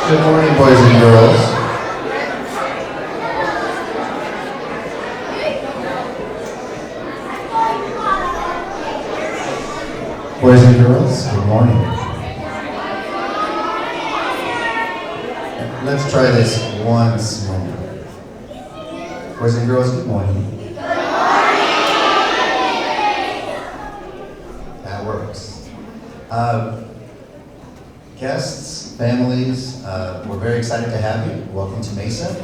Good morning, boys and girls. Boys and girls, good morning. Let's try this once more. Boys and girls, good morning. That works. Guests, families, we're very excited to have you. Welcome to Mesa.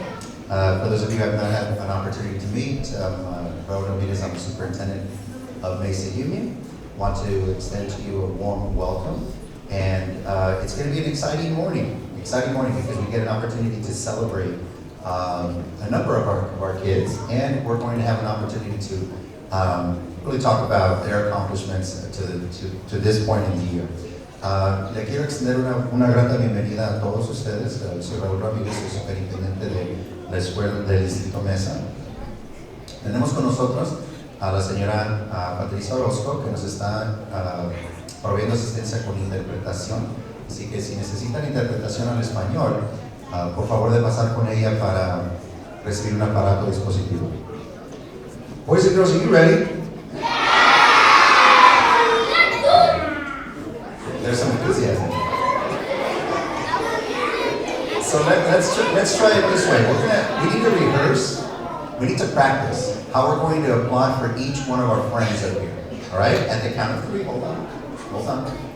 For those of you who have not had an opportunity to meet, Raul Ramirez, I'm the superintendent of Mesa Union. Want to extend to you a warm welcome. And it's going to be an exciting morning because we get an opportunity to celebrate a number of our kids, and we're going to have an opportunity to really talk about their accomplishments to this point in the year. Le quiero extender una grata bienvenida a todos ustedes. Soy Raúl Ramírez, soy superintendente de la escuela del Distrito Mesa. Tenemos con nosotros a la señora Patricia Orozco, que nos está proveyendo asistencia con interpretación. Así que si necesitan interpretación al español, por favor de pasar con ella para recibir un aparato dispositivo. Boys and girls, are you ready? There's some enthusiasm. So let's try it this way. We need to rehearse. We need to practice how we're going to apply for each one of our friends up here. All right? At the count of three, hold on.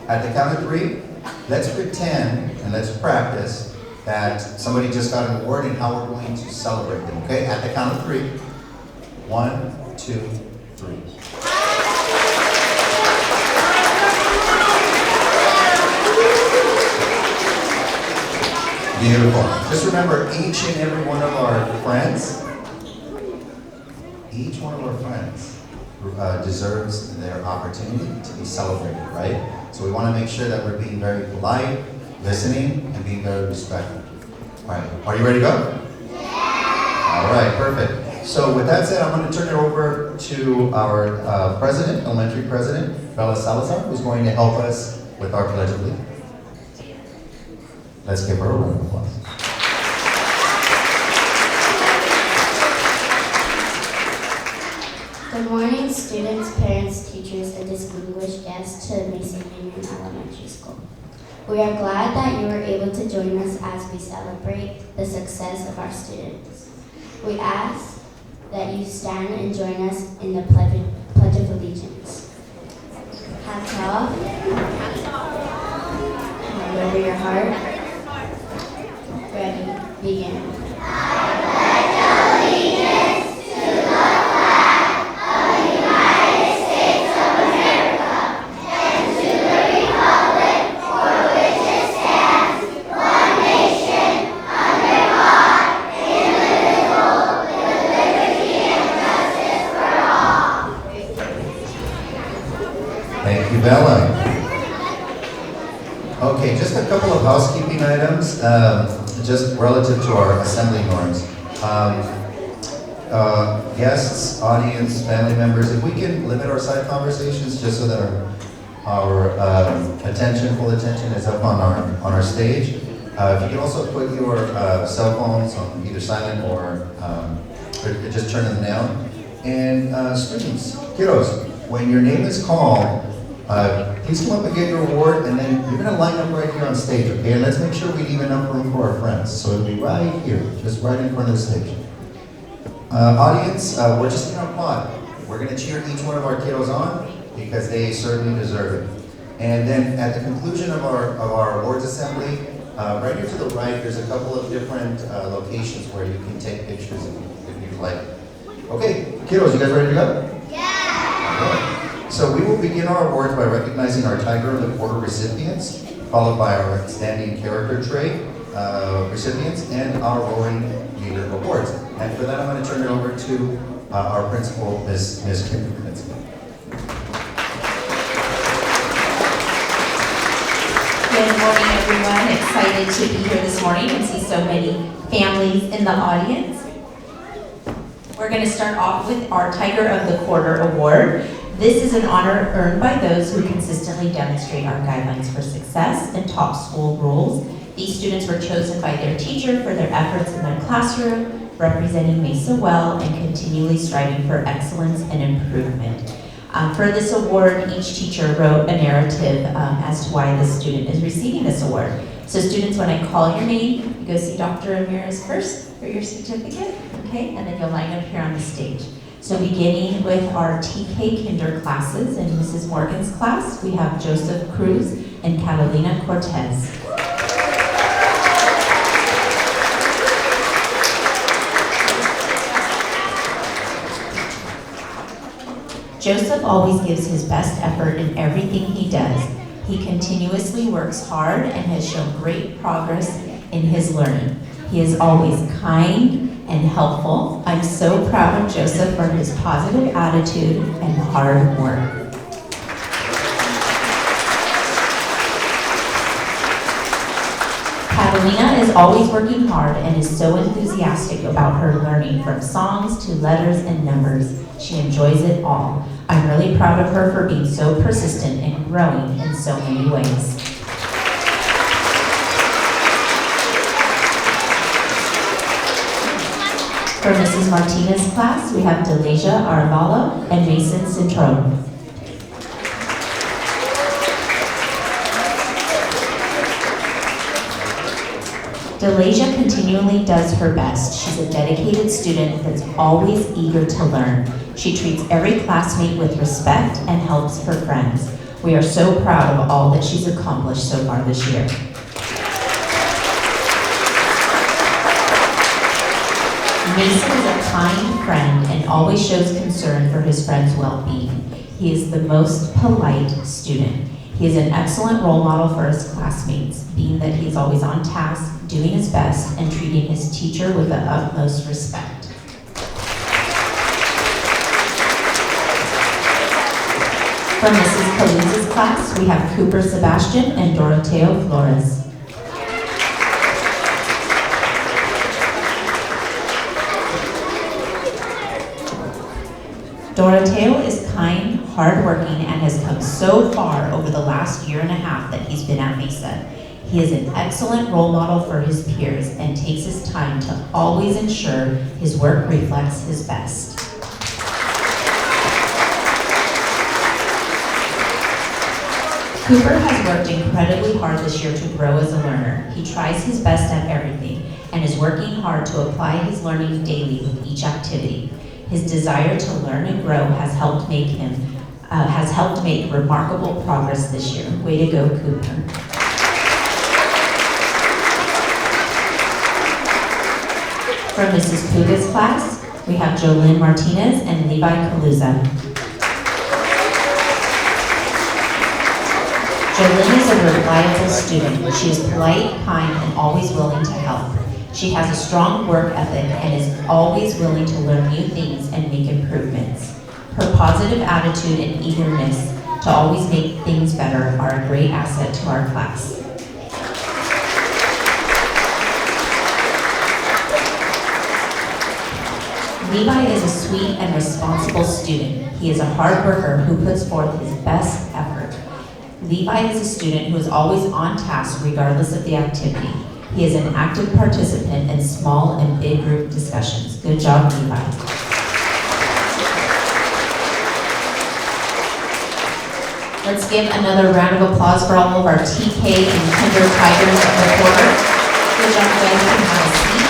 At the count of three, let's pretend and let's practice that somebody just got an award and how we're going to celebrate them. Okay? At the count of three. 1, 2, 3. Beautiful. Just remember, each and every one of our friends deserves their opportunity to be celebrated, right? So we want to make sure that we're being very polite, listening, and being very respectful. All right, are you ready to go? Yeah! All right, perfect. So with that said, I'm going to turn it over to our elementary president, Bella Salazar, who's going to help us with our Pledge of Allegiance. Let's give her a round of applause. Good morning, students, parents, teachers, and distinguished guests to Mesa Union Elementary School. We are glad that you were able to join us as we celebrate the success of our students. We ask that you stand and join us in the Pledge of Allegiance. Hats off. Hand over your heart. Ready, begin. Thank you, Bella. Okay, just a couple of housekeeping items, just relative to our assembly norms. Guests, audience, family members, if we can limit our side conversations just so that our full attention is up on our stage. If you can also put your cell phones on either silent or just turn them down. And students, kiddos, when your name is called, please come up and get your award, and then you're going to line up right here on stage, okay? And let's make sure we leave enough room for our friends. So it'll be right here, just right in front of the stage. Audience, we're just going to applaud. We're going to cheer each one of our kiddos on because they certainly deserve it. And then at the conclusion of our awards assembly, right here to the right, there's a couple of different locations where you can take pictures if you'd like. Okay, kiddos, you guys ready to go? Yeah! All right. So we will begin our awards by recognizing our Tiger of the Quarter recipients, followed by our Outstanding Character Trait recipients, and our Roaring Leader Awards. And for that, I'm going to turn it over to our principal, Ms. Kim Kaminsky. Good morning, everyone. Excited to be here this morning and see so many families in the audience. We're going to start off with our Tiger of the Quarter Award. This is an honor earned by those who consistently demonstrate our guidelines for success and top school rules These students were chosen by their teacher for their efforts in their classroom, representing Mesa well and continually striving for excellence and improvement. For this award, each teacher wrote a narrative as to why this student is receiving this award. So students, when I call your name, you go see Dr. Ramirez first for your certificate, okay? And then you'll line up here on the stage. So beginning with our TK Kinder classes in Mrs. Morgan's class, we have Joseph Cruz and Catalina Cortez. Joseph always gives his best effort in everything he does. He continuously works hard and has shown great progress in his learning. He is always kind and helpful. I'm so proud of Joseph for his positive attitude and hard work. Catalina is always working hard and is so enthusiastic about her learning, from songs to letters and numbers. She enjoys it all. I'm really proud of her for being so persistent and growing in so many ways. For Mrs. Martinez's class, we have Delasia Arevalo and Mason Cintron. Delasia continually does her best. She's a dedicated student that's always eager to learn. She treats every classmate with respect and helps her friends. We are so proud of all that she's accomplished so far this year. Mason is a kind friend and always shows concern for his friends' well-being. He is the most polite student. He is an excellent role model for his classmates, being that he is always on task, doing his best, and treating his teacher with the utmost respect. From Mrs. Caluz's class, we have Cooper Sebastian and Doroteo Flores. Doroteo is kind, hardworking, and has come so far over the last year and a half that he's been at Mesa. He is an excellent role model for his peers and takes his time to always ensure his work reflects his best. Cooper has worked incredibly hard this year to grow as a learner. He tries his best at everything and is working hard to apply his learning daily with each activity. His desire to learn and grow has helped make remarkable progress this year. Way to go, Cooper. From Mrs. Puga's class, we have Jolynn Martinez and Levi Caluza. Jolynn is a reliable student. She is polite, kind, and always willing to help. She has a strong work ethic and is always willing to learn new things and make improvements. Her positive attitude and eagerness to always make things better are a great asset to our class. Levi is a sweet and responsible student. He is a hard worker who puts forth his best effort. Levi is a student who is always on task regardless of the activity. He is an active participant in small and big group discussions. Good job, Levi. Let's give another round of applause for all of our TK and Kinder Tigers of the quarter. Good job, guys. You can have a seat.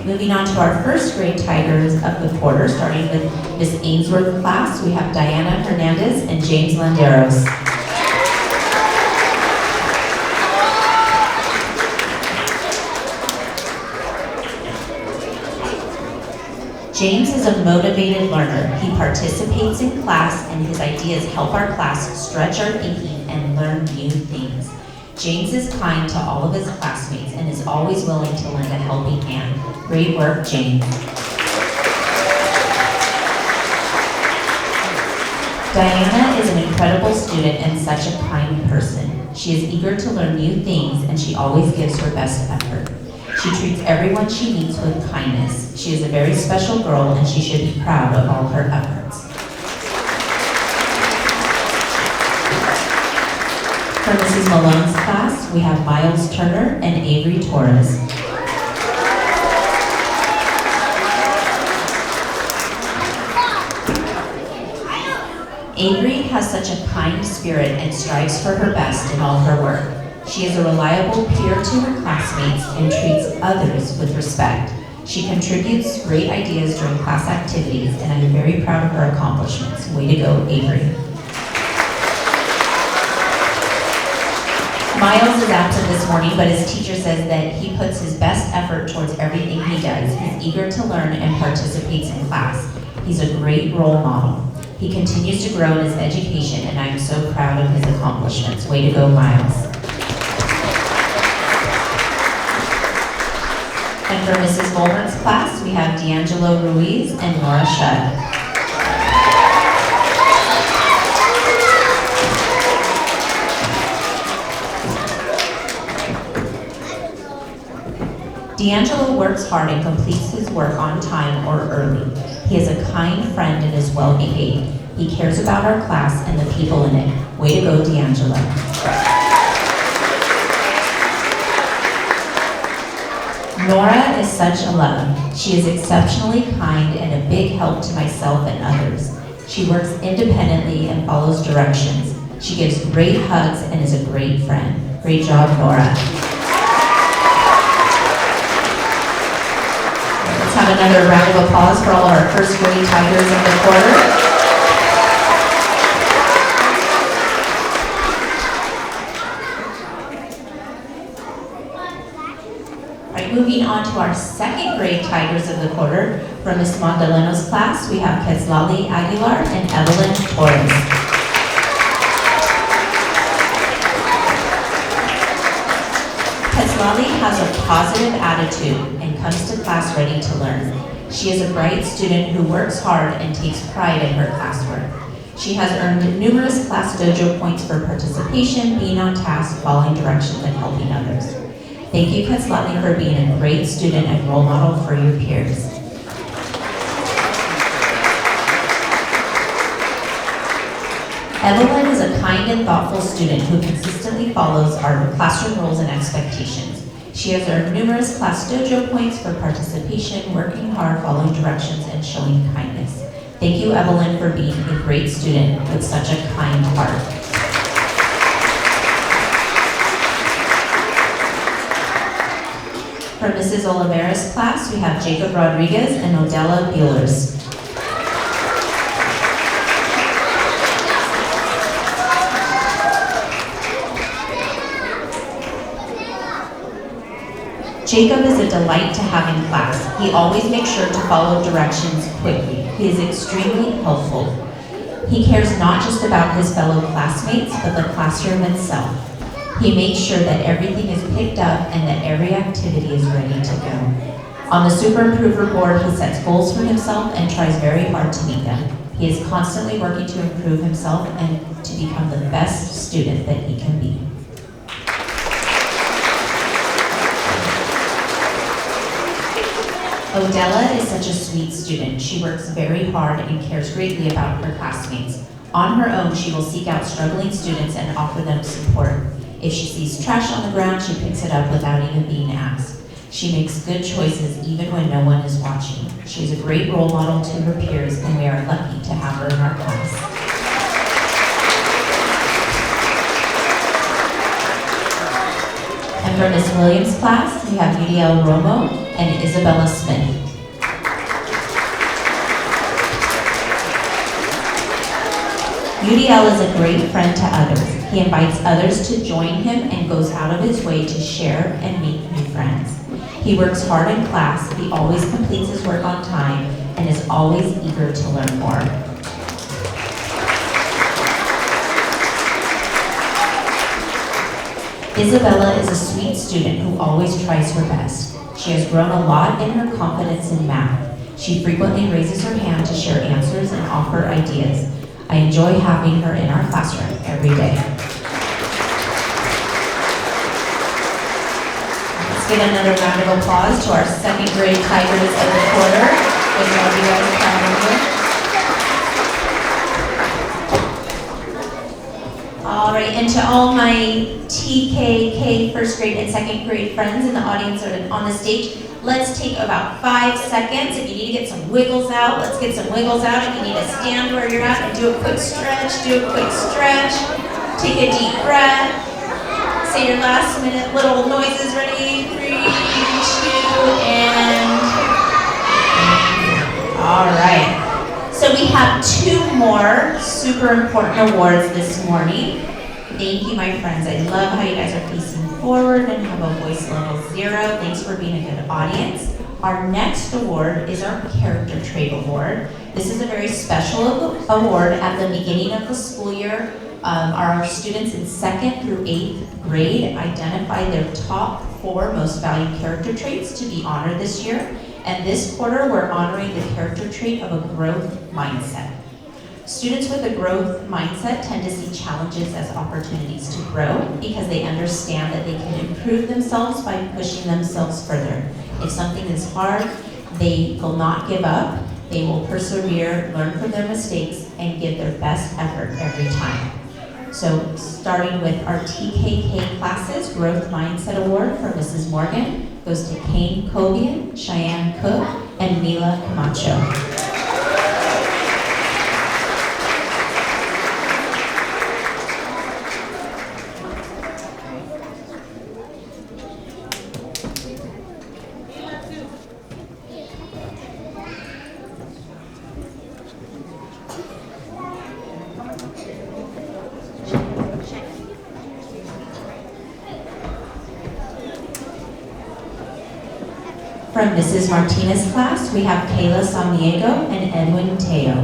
Moving on to our first grade Tigers of the quarter, starting with Miss Ainsworth class, we have Diana Hernandez and James Landeros. James is a motivated learner. He participates in class and his ideas help our class stretch our thinking and learn new things. James is kind to all of his classmates and is always willing to lend a helping hand. Great work, James. Diana is an incredible student and such a kind person. She is eager to learn new things and she always gives her best effort. She treats everyone she meets with kindness. She is a very special girl, and she should be proud of all her efforts. For Mrs. Malone's class, we have Miles Turner and Avery Torres. Avery has such a kind spirit and strives for her best in all her work. She is a reliable peer to her classmates and treats others with respect. She contributes great ideas during class activities, and I am very proud of her accomplishments. Way to go, Avery. Miles is absent this morning, but his teacher says that he puts his best effort towards everything he does. He's eager to learn and participates in class. He's a great role model. He continues to grow in his education, and I am so proud of his accomplishments. Way to go, Miles. And for Mrs. Mulhern's class, we have D'Angelo Ruiz and Nora Shudd. D'Angelo works hard and completes his work on time or early. He is a kind friend and is well behaved. He cares about our class and the people in it. Way to go, D'Angelo. Nora is such a love. She is exceptionally kind and a big help to myself and others. She works independently and follows directions. She gives great hugs and is a great friend. Great job, Nora. Let's have another round of applause for all our first grade Tigers of the quarter. Moving on to our second grade Tigers of the quarter, from Ms. Magdaleno's class, we have Quetzlali Aguilar and Evelyn Torres. Quetzlali has a positive attitude and comes to class ready to learn. She is a bright student who works hard and takes pride in her classwork. She has earned numerous class dojo points for participation, being on task, following directions, and helping others. Thank you, Quetzlali, for being a great student and role model for your peers. Evelyn is a kind and thoughtful student who consistently follows our classroom rules and expectations. She has earned numerous class dojo points for participation, working hard, following directions, and showing kindness. Thank you, Evelyn, for being a great student with such a kind heart. For Mrs. Oliveira's class, we have Jacob Rodriguez and Odella Buehlers. Jacob is a delight to have in class. He always makes sure to follow directions quickly. He is extremely helpful. He cares not just about his fellow classmates, but the classroom itself. He makes sure that everything is picked up and that every activity is ready to go. On the Super Improver board, he sets goals for himself and tries very hard to meet them. He is constantly working to improve himself and to become the best student that he can be. Odella is such a sweet student. She works very hard and cares greatly about her classmates. On her own, she will seek out struggling students and offer them support. If she sees trash on the ground, she picks it up without even being asked. She makes good choices even when no one is watching. She is a great role model to her peers, and we are lucky to have her in our class. And for Ms. Williams' class, we have Udiel Romo and Isabella Smith. Udiel is a great friend to others. He invites others to join him and goes out of his way to share and make new friends. He works hard in class, he always completes his work on time, and is always eager to learn more. Isabella is a sweet student who always tries her best. She has grown a lot in her confidence in math. She frequently raises her hand to share answers and offer ideas. I enjoy having her in our classroom every day. Let's give another round of applause to our second grade Tigers of the quarter. Good job, you guys. Proud of you. All right, and to all my TKK first grade and second grade friends in the audience or on the stage, let's take about 5 seconds. If you need to get some wiggles out, let's get some wiggles out. If you need to stand where you're at and do a quick stretch, do a quick stretch. Take a deep breath. Say your last minute little noises. Ready? 3, 2, and... All right. So we have 2 more super important awards this morning. Thank you, my friends. I love how you guys are facing forward and have a voice level 0. Thanks for being a good audience. Our next award is our Character Trait Award. This is a very special award at the beginning of the school year. Our students in 2nd through 8th grade identified their top 4 most valued character traits to be honored this year. And this quarter, we're honoring the character trait of a growth mindset. Students with a growth mindset tend to see challenges as opportunities to grow because they understand that they can improve themselves by pushing themselves further. If something is hard, they will not give up. They will persevere, learn from their mistakes, and give their best effort every time. So starting with our TKK classes, Growth Mindset Award for Mrs. Morgan goes to Kane Cobian, Cheyenne Cook, and Mila Camacho. From Mrs. Martinez's class, we have Kayla Samiego and Edwin Teo.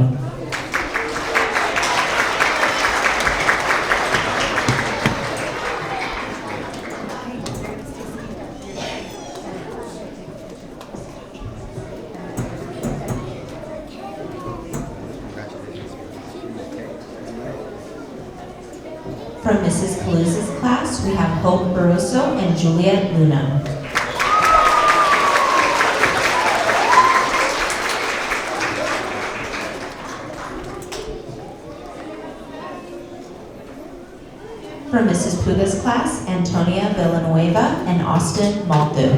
From Mrs. Calusa's class, we have Hope Barroso and Juliet Luna. From Mrs. Puga's class, Antonia Villanueva and Austin Maltu.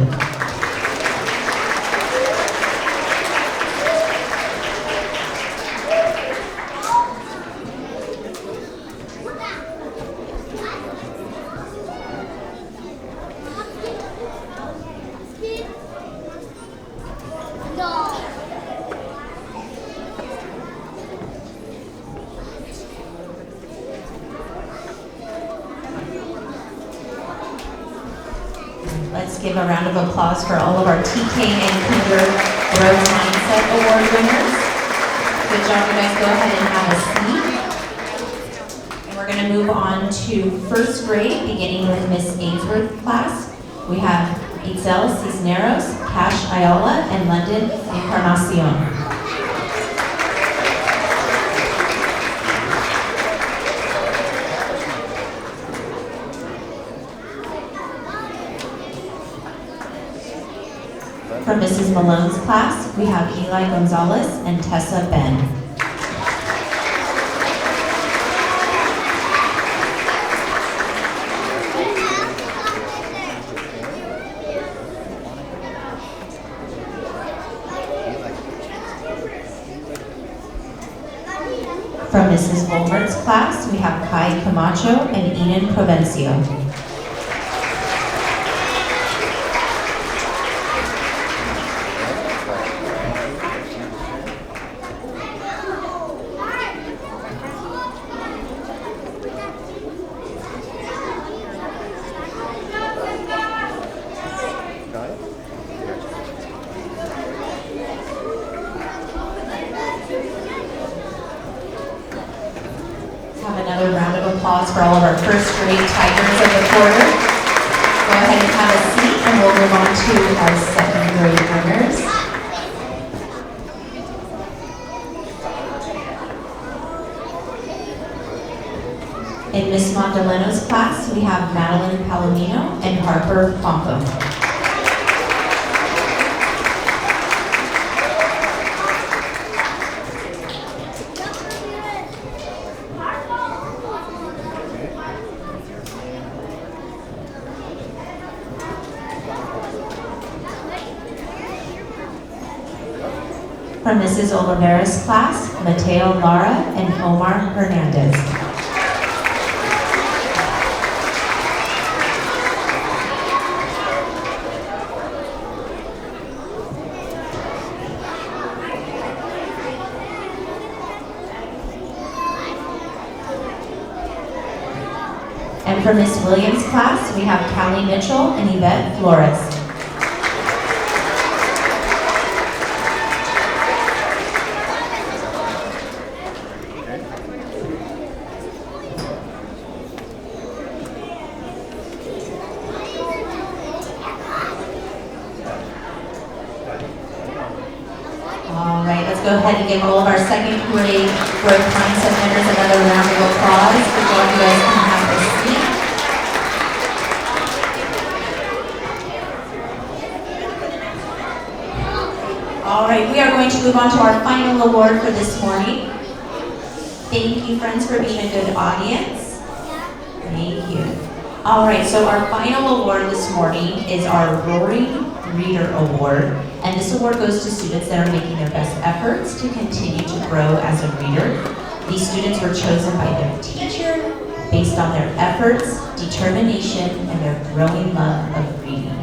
Let's give a round of applause for all of our TK and Kinder Growth Mindset Award winners. Good job, you guys. Go ahead and have a seat. And we're going to move on to first grade, beginning with Miss Ainsworth class. We have Itzel Cisneros, Cash Ayala, and London Encarnacion. From Mrs. Malone's class, we have Eli Gonzalez and Tessa Ben. From Mrs. Volmert's class, we have Kai Camacho and Eden Provencio. Have another round of applause for all of our first grade Tigers of the quarter. Go ahead and have a seat and we'll move on to our second grade winners. In Miss Mondoleno's class, we have Madeline Palomino and Harper Pompo. From Mrs. Oliveira's class, Mateo Lara and Omar Hernandez. And from Miss Williams' class, we have Callie Mitchell and Yvette Flores. All right, let's go ahead and give all of our second grade growth mindset members another round of applause before you guys can have a seat. All right, we are going to move on to our final award for this morning. Thank you, friends, for being a good audience. Thank you. All right, so our final award this morning is our Roaring Reader Award. And this award goes to students that are making their best efforts to continue to grow as a reader. These students were chosen by their teacher based on their efforts, determination, and their growing love of reading.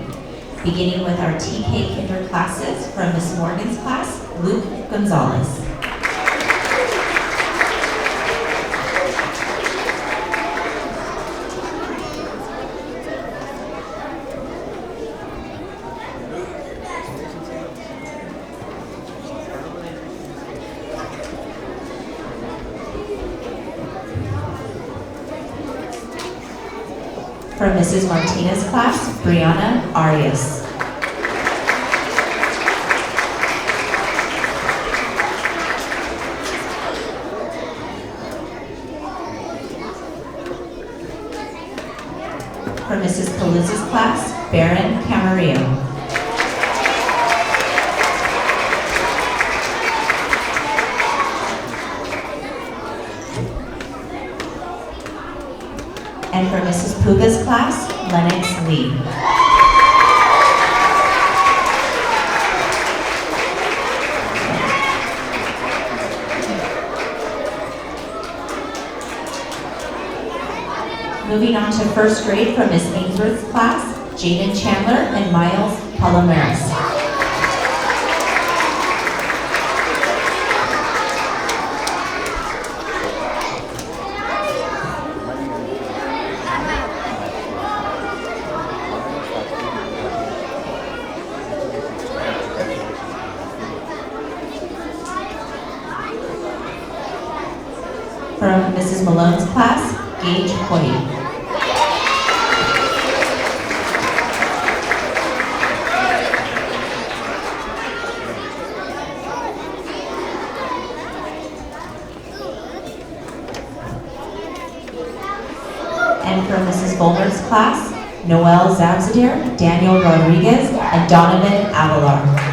Beginning with our TK Kinder classes from Miss Morgan's class, Luke Gonzalez. From Mrs. Martinez's class, Brianna Arias. From Mrs. Paluzza's class, Baron Camarillo. And for Mrs. Puga's class, Lennox Lee. Moving on to first grade from Miss Ainsworth's class, Jaden Chandler and Miles Palomares. From Mrs. Malone's class, Gage Hoyt. And from Mrs. Bulmer's class, Noel Zabzadir, Daniel Rodriguez, and Donovan Avalar.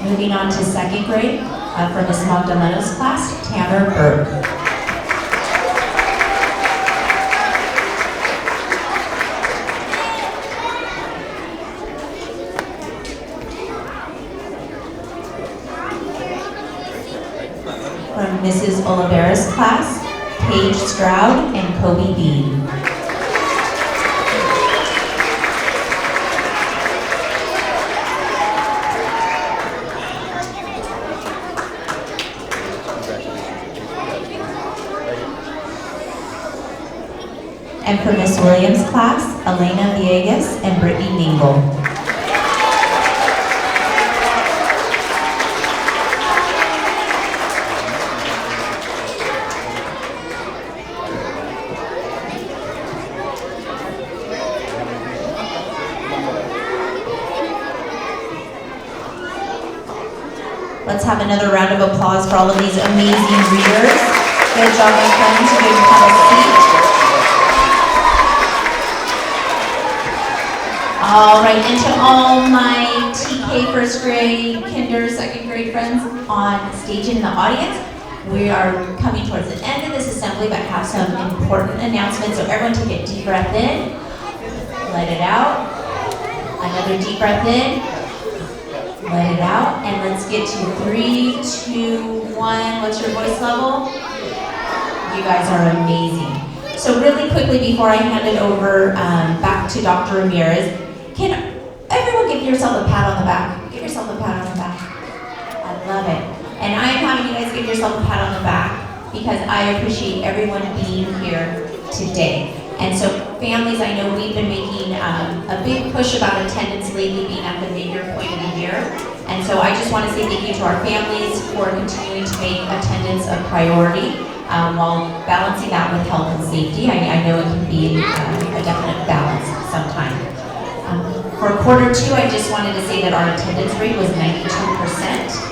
Moving on to second grade, from Miss Magdalena's class, Tanner Burke. From Mrs. Oliveira's class, Paige Stroud and Kobe Bean. And for Miss Williams' class, Elena Villegas and Brittany Mingle. Let's have another round of applause for all of these amazing readers. Good job, my friends. You can have a seat. All right, and to all my TK first grade, kinder, second grade friends on stage and in the audience. We are coming towards the end of this assembly, but have some important announcements. So everyone take a deep breath in, let it out. Another deep breath in, let it out. And let's get to 3, 2, 1. What's your voice level? You guys are amazing. So really quickly before I hand it over back to Dr. Ramirez, can everyone give yourself a pat on the back? Give yourself a pat on the back. I love it. And I am having you guys give yourself a pat on the back because I appreciate everyone being here today. And so families, I know we've been making a big push about attendance lately being at the mid-year point of the year. And so I just want to say thank you to our families for continuing to make attendance a priority while balancing that with health and safety. I know it can be a definite balance sometimes. For quarter 2, I just wanted to say that our attendance rate was 92%.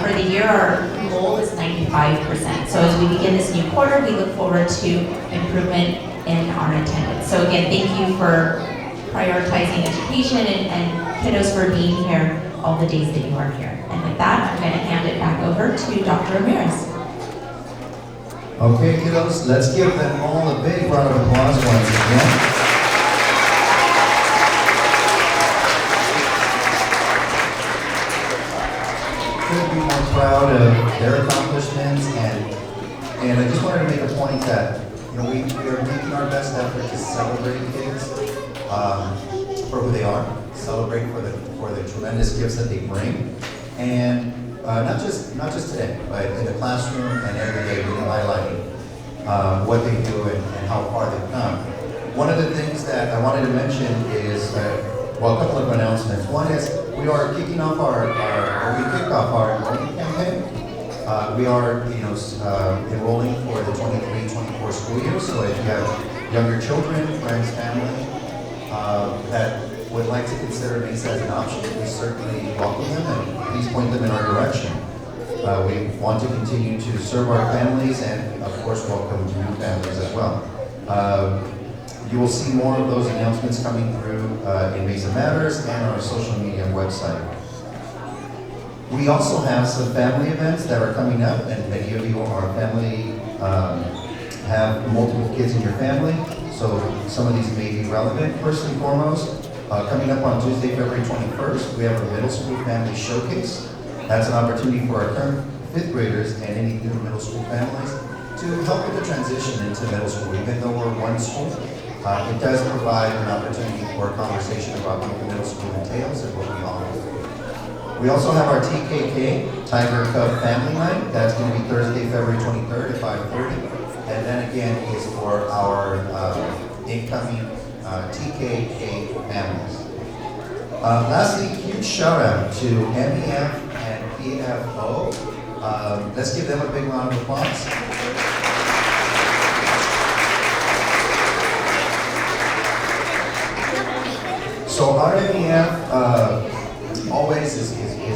For the year, our goal is 95%. So as we begin this new quarter, we look forward to improvement in our attendance. So again, thank you for prioritizing education and kiddos for being here all the days that you are here. And with that, I'm going to hand it back over to Dr. Ramirez. Okay, kiddos, let's give them all a big round of applause once again. Couldn't be more proud of their accomplishments, and I just wanted to make a point that we are making our best effort to celebrate kids for who they are, celebrate for the tremendous gifts that they bring, and not just today, but in the classroom and every day, really highlighting what they do and how far they've come. One of the things that I wanted to mention is, a couple of announcements. One is we are kicking off we kicked off our enrollment campaign. We are, enrolling for the 23-24 school year. So if you have younger children, friends, family that would like to consider Mesa as an option, we certainly welcome them and please point them in our direction. We want to continue to serve our families and, of course, welcome new families as well. You will see more of those announcements coming through in Mesa Matters and our social media website. We also have some family events that are coming up, and many of you are family, have multiple kids in your family, so some of these may be relevant. First and foremost, coming up on Tuesday, February 21st, we have a middle school family showcase. That's an opportunity for our current 5th graders and any new middle school families to help with the transition into middle school. Even though we're one school, it does provide an opportunity for a conversation about what the middle school entails and what we all do. We also have our TKK, Tiger Cub Family Night. That's going to be Thursday, February 23rd at 5:30. And then again is for our incoming TKK families. Lastly, huge shout out to MEF and PFO. Let's give them a big round of applause. So our MEF always is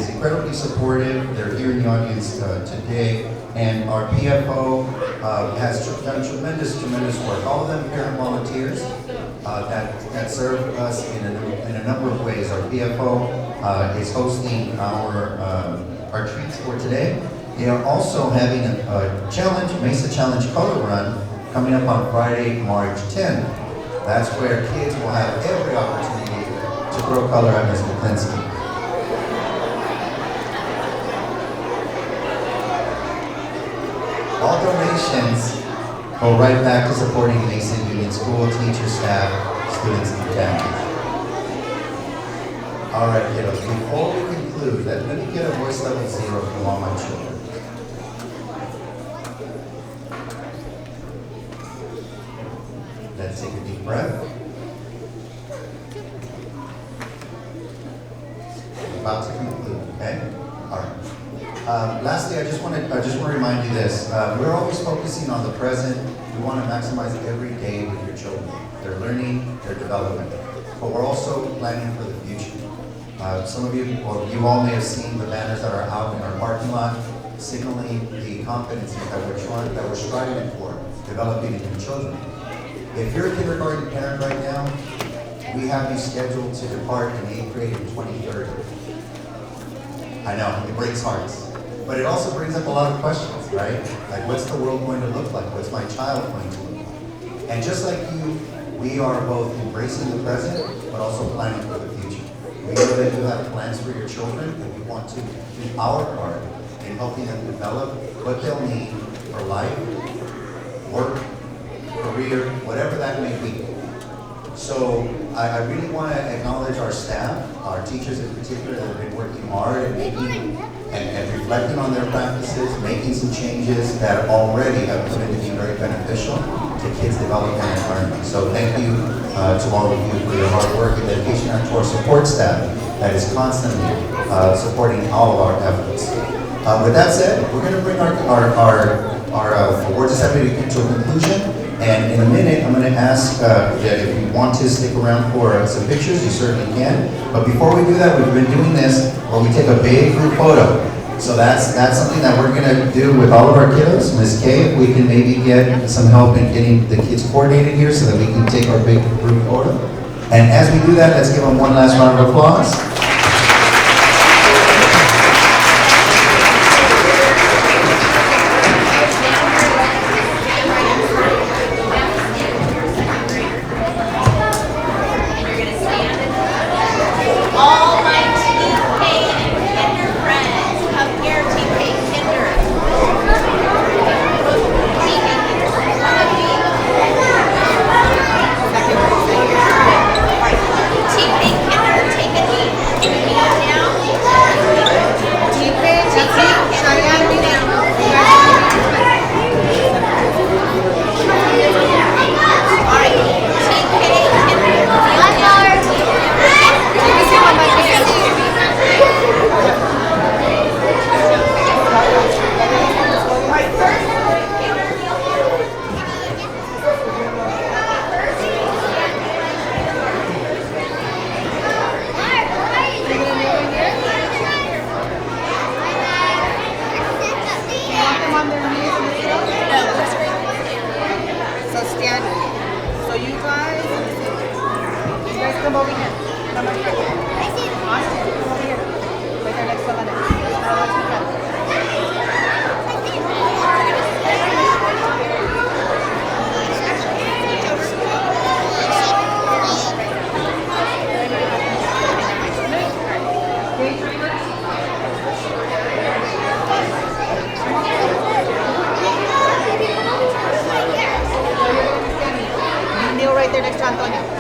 incredibly supportive. They're here in the audience today, and our PFO has done tremendous work. All of them parent volunteers that serve us in a number of ways. Our PFO is hosting our treats for today. They are also having a challenge, Mesa Challenge Color Run, coming up on Friday, March 10th. That's where kids will have every opportunity to throw color at Ms. McClinsky. All donations go right back to supporting Mesa Union School, teachers, staff, students, and families. All right, kiddos, before we conclude, let me get a voice level 0 from all my children. Let's take a deep breath. I'm about to conclude, okay? All right. Lastly, I just want to remind you this. We're always focusing on the present. We want to maximize every day with your children, their learning, their development. But we're also planning for the future. Some of you, or you all may have seen the banners that are out in our parking lot, signaling the competencies that we're striving for, developing in your children. If you're a kindergarten parent right now, we have you scheduled to depart in 8th grade in 2030. I know, it breaks hearts. But it also brings up a lot of questions, right? Like, what's the world going to look like? What's my child going to look like? And just like you, we are both embracing the present, but also planning for the future. We know that you have plans for your children, and we want to do our part in helping them develop what they'll need for life, work, career, whatever that may be. So I really want to acknowledge our staff, our teachers in particular, that have been working hard and making and reflecting on their practices, making some changes that already have proven to be very beneficial to kids' development and learning. So thank you to all of you for your hard work and dedication, and to our support staff that is constantly supporting all of our efforts. With that said, we're going to bring our awards assembly to a conclusion. And in a minute, I'm going to ask that if you want to stick around for some pictures, you certainly can. But before we do that, we've been doing this where we take a big group photo. So that's something that we're going to do with all of our kiddos. Ms. Kay, if we can maybe get some help in getting the kids coordinated here so that we can take our big group photo. And as we do that, let's give them one last round of applause. Come over here. Come over here. Austin, come over here. Right there next to Lynette. Kneel right there next to Antonio.